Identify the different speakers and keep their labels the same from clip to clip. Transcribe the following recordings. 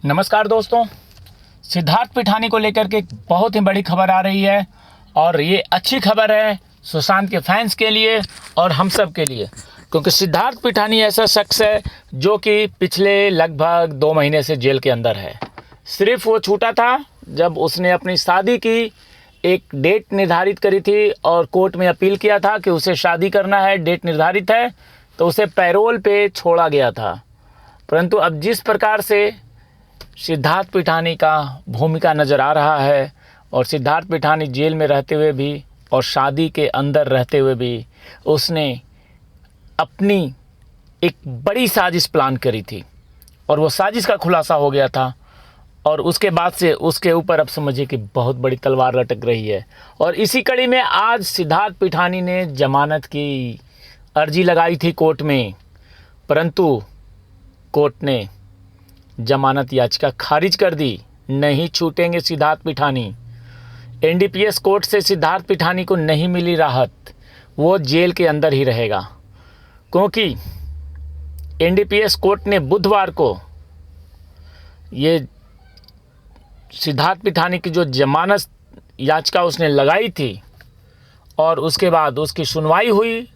Speaker 1: नमस्कार दोस्तों, सिद्धार्थ पिठानी को लेकर के बहुत ही बड़ी खबर आ रही है और ये अच्छी खबर है सुशांत के फैंस के लिए और हम सब के लिए, क्योंकि सिद्धार्थ पिठानी ऐसा शख्स है जो कि पिछले लगभग 2 महीने से जेल के अंदर है। सिर्फ वो छूटा था जब उसने अपनी शादी की एक डेट निर्धारित करी थी और कोर्ट में अपील किया था कि उसे शादी करना है, डेट निर्धारित है, तो उसे पैरोल पे छोड़ा गया था। परंतु अब जिस प्रकार से सिद्धार्थ पिठानी का भूमिका नज़र आ रहा है और सिद्धार्थ पिठानी जेल में रहते हुए भी और शादी के अंदर रहते हुए भी उसने अपनी एक बड़ी साजिश प्लान करी थी और वो साजिश का खुलासा हो गया था और उसके बाद से उसके ऊपर अब समझिए कि बहुत बड़ी तलवार लटक रही है। और इसी कड़ी में आज सिद्धार्थ पिठानी ने जमानत की अर्जी लगाई थी कोर्ट में, परंतु कोर्ट ने जमानत याचिका खारिज कर दी। नहीं छूटेंगे सिद्धार्थ पिठानी। एनडीपीएस कोर्ट से सिद्धार्थ पिठानी को नहीं मिली राहत, वो जेल के अंदर ही रहेगा, क्योंकि एनडीपीएस कोर्ट ने बुधवार को ये सिद्धार्थ पिठानी की जो जमानत याचिका उसने लगाई थी और उसके बाद उसकी सुनवाई हुई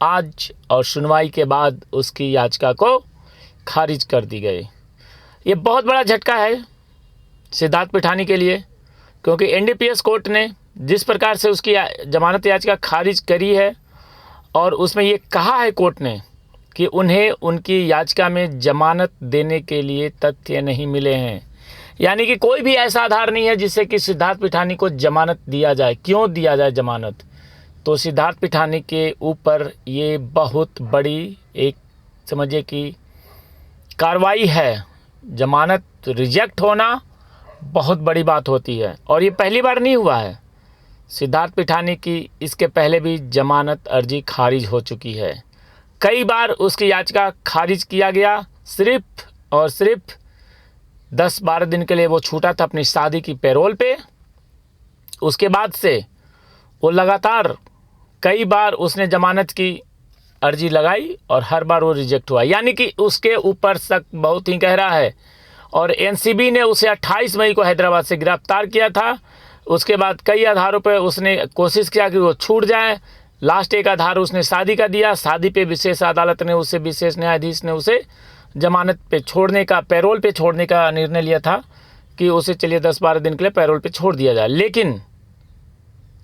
Speaker 1: आज, और सुनवाई के बाद उसकी याचिका को खारिज कर दी गई। ये बहुत बड़ा झटका है सिद्धार्थ पिठानी के लिए, क्योंकि एनडीपीएस कोर्ट ने जिस प्रकार से उसकी जमानत याचिका खारिज करी है और उसमें ये कहा है कोर्ट ने कि उन्हें उनकी याचिका में जमानत देने के लिए तथ्य नहीं मिले हैं, यानी कि कोई भी ऐसा आधार नहीं है जिससे कि सिद्धार्थ पिठानी को जमानत दिया जाए। क्यों दिया जाए जमानत? तो सिद्धार्थ पिठानी के ऊपर ये बहुत बड़ी एक समझिए कि कार्रवाई है। जमानत रिजेक्ट होना बहुत बड़ी बात होती है और ये पहली बार नहीं हुआ है। सिद्धार्थ पिठानी की इसके पहले भी जमानत अर्जी खारिज हो चुकी है। कई बार उसकी याचिका खारिज किया गया। सिर्फ और सिर्फ 10-12 दिन के लिए वो छूटा था अपनी शादी की पैरोल पे। उसके बाद से वो लगातार कई बार उसने जमानत की अर्जी लगाई और हर बार वो रिजेक्ट हुआ, यानी कि उसके ऊपर शक बहुत ही गहरा है। और एनसीबी ने उसे 28 मई को हैदराबाद से गिरफ्तार किया था। उसके बाद कई आधारों पर उसने कोशिश किया कि वो छूट जाए। लास्ट एक आधार उसने शादी का दिया। शादी पे विशेष अदालत ने उसे, विशेष न्यायाधीश ने उसे जमानत पे छोड़ने का, पैरोल पे छोड़ने का निर्णय लिया था कि उसे चलिए 10-12 दिन के लिए पैरोल पे छोड़ दिया जाए। लेकिन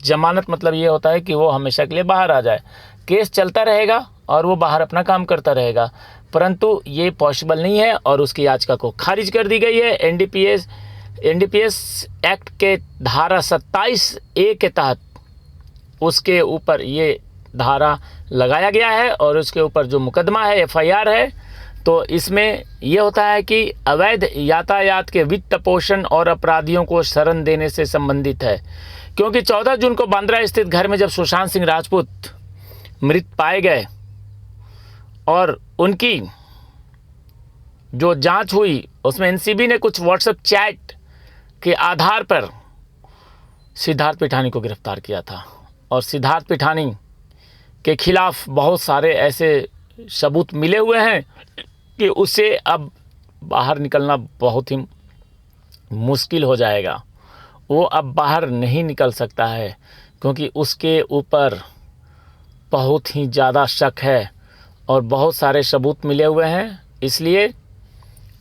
Speaker 1: जमानत मतलब ये होता है कि वो हमेशा के लिए बाहर आ जाए। केस चलता रहेगा और वो बाहर अपना काम करता रहेगा, परंतु ये पॉसिबल नहीं है और उसकी याचिका को खारिज कर दी गई है। एनडीपीएस एक्ट के धारा 27A के तहत उसके ऊपर ये धारा लगाया गया है और उसके ऊपर जो मुकदमा है, एफआईआर है, तो इसमें यह होता है कि अवैध यातायात के वित्त पोषण और अपराधियों को शरण देने से संबंधित है। क्योंकि 14 जून को बांद्रा स्थित घर में जब सुशांत सिंह राजपूत मृत पाए गए और उनकी जो जांच हुई उसमें एनसीबी ने कुछ व्हाट्सएप चैट के आधार पर सिद्धार्थ पिठानी को गिरफ्तार किया था और सिद्धार्थ पिठानी के खिलाफ बहुत सारे ऐसे सबूत मिले हुए हैं कि उसे अब बाहर निकलना बहुत ही मुश्किल हो जाएगा। वो अब बाहर नहीं निकल सकता है क्योंकि उसके ऊपर बहुत ही ज़्यादा शक है और बहुत सारे सबूत मिले हुए हैं। इसलिए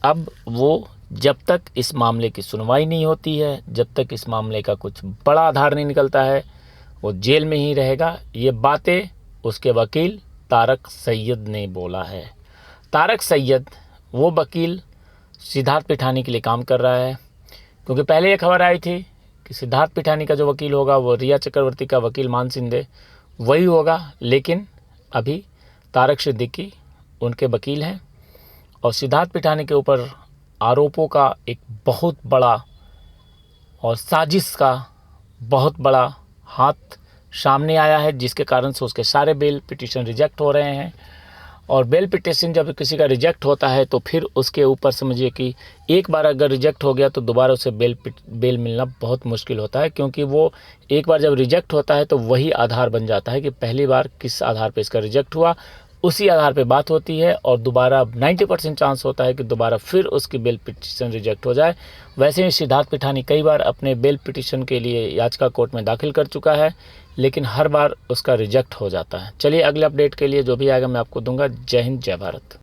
Speaker 1: अब वो जब तक इस मामले की सुनवाई नहीं होती है, जब तक इस मामले का कुछ बड़ा आधार नहीं निकलता है, वो जेल में ही रहेगा। ये बातें उसके वकील तारक सैयद ने बोला है। तारक सैयद वो वकील सिद्धार्थ पिठानी के लिए काम कर रहा है, क्योंकि पहले ये खबर आई थी कि सिद्धार्थ पिठानी का जो वकील होगा वो रिया चक्रवर्ती का वकील मान सिंधे वही होगा, लेकिन अभी तारक सिद्दीकी उनके वकील हैं और सिद्धार्थ पिठानी के ऊपर आरोपों का एक बहुत बड़ा और साजिश का बहुत बड़ा हाथ सामने आया है, जिसके कारण से उसके सारे बेल पिटीशन रिजेक्ट हो रहे हैं। और बेल पिटीशन जब किसी का रिजेक्ट होता है तो फिर उसके ऊपर समझिए कि एक बार अगर रिजेक्ट हो गया तो दोबारा उसे बेल मिलना बहुत मुश्किल होता है, क्योंकि वो एक बार जब रिजेक्ट होता है तो वही आधार बन जाता है कि पहली बार किस आधार पर इसका रिजेक्ट हुआ उसी आधार पे बात होती है और दोबारा 90% चांस होता है कि दोबारा फिर उसकी बेल पिटीशन रिजेक्ट हो जाए। वैसे ही सिद्धार्थ पिठानी कई बार अपने बेल पिटीशन के लिए याचिका कोर्ट में दाखिल कर चुका है, लेकिन हर बार उसका रिजेक्ट हो जाता है। चलिए अगले अपडेट के लिए जो भी आएगा मैं आपको दूंगा। जय हिंद, जय भारत।